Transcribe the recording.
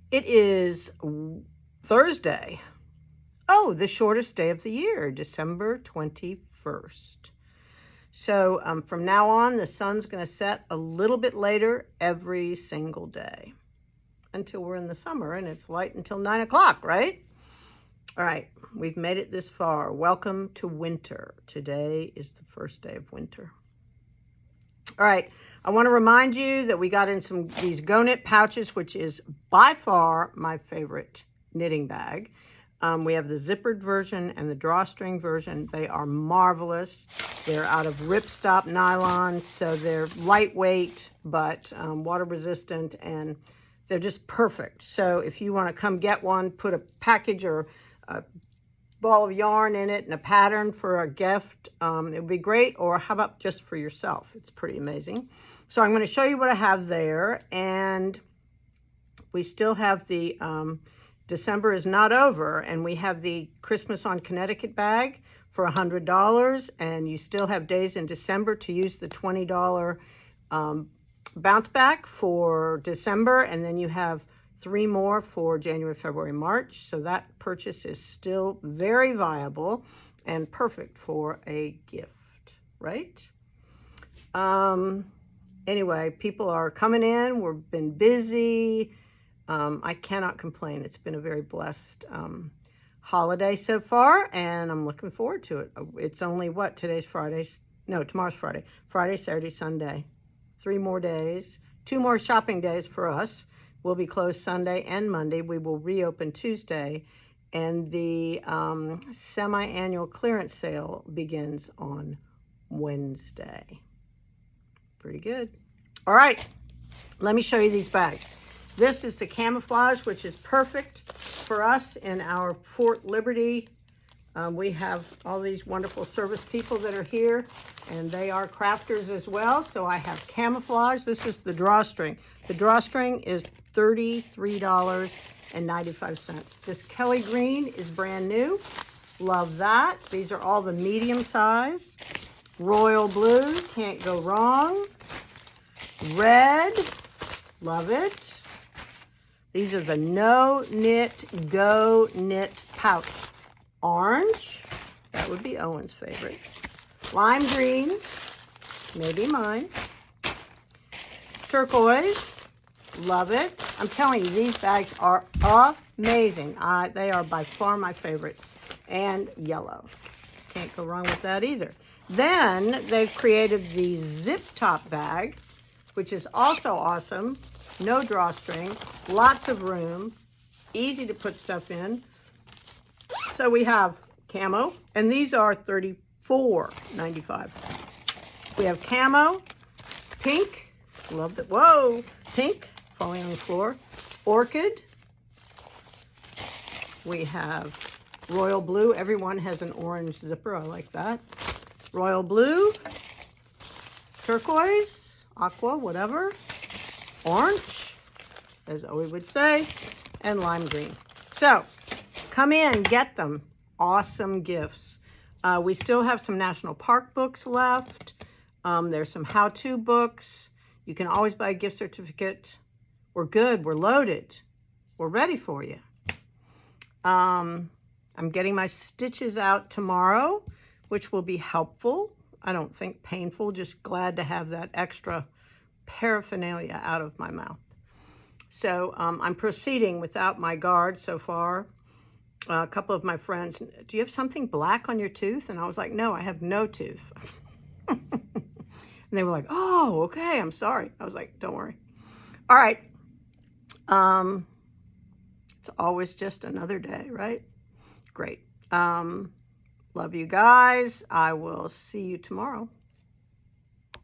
It is Thursday. Oh, the shortest day of the year, December 21st. So from now on, the sun's going to set a little bit later every single day until we're in the summer and it's light until 9 o'clock, right? All right, we've made it this far. Welcome to winter. Today is the first day of winter. All right, I want to remind you that we got in these Goknit pouches, which is by far my favorite knitting bag. We have the zippered version and the drawstring version. They are marvelous. They're out of ripstop nylon, so they're lightweight but water resistant, and they're just perfect. So if you want to come get one, put a package or a ball of yarn in it and a pattern for a gift, it would be great. Or how about just for yourself? It's pretty amazing. So I'm going to show you what I have there, and we still have the December is not over, and we have the Christmas on Connecticut bag for $100, and you still have days in December to use the $20 bounce back for December, and then you have 3 more for January, February, March. So that purchase is still very viable and perfect for a gift, right? Anyway, people are coming in. We've been busy. I cannot complain. It's been a very blessed holiday so far, and I'm looking forward to it. It's only what? Today's Friday. No, tomorrow's Friday. Friday, Saturday, Sunday. 3 more days. 2 more shopping days for us. We'll be closed Sunday and Monday. We will reopen Tuesday, and the semi-annual clearance sale begins on Wednesday. Pretty good. All right, let me show you these bags. This is the camouflage, which is perfect for us in our Fort Liberty. We have all these wonderful service people that are here, and they are crafters as well. So I have camouflage. This is the drawstring. The drawstring is $33.95. This Kelly green is brand new. Love that. These are all the medium size. Royal blue, can't go wrong. Red, love it. These are the KnowKnits Goknit pouch. Orange, that would be Owen's favorite. Lime green, maybe mine. Turquoise, love it. I'm telling you, these bags are amazing. They are by far my favorite. And yellow, can't go wrong with that either. Then they've created the zip top bag, which is also awesome. No drawstring, lots of room, easy to put stuff in. So we have camo, and these are $34.95. We have camo, pink, love that, whoa, pink, falling on the floor, orchid. We have royal blue. Everyone has an orange zipper, I like that. Royal blue, turquoise, aqua, whatever, orange, as Owie would say, and lime green. So come in, get them. Awesome gifts. We still have some national park books left. There's some how-to books. You can always buy a gift certificate. We're good. We're loaded. We're ready for you. I'm getting my stitches out tomorrow, which will be helpful. I don't think painful, just glad to have that extra paraphernalia out of my mouth. So I'm proceeding without my guard so far. A couple of my friends, do you have something black on your tooth? And I was like, no, I have no tooth. And they were like, oh, okay, I'm sorry. I was like, don't worry. All right. It's always just another day, right? Great. Love you guys. I will see you tomorrow.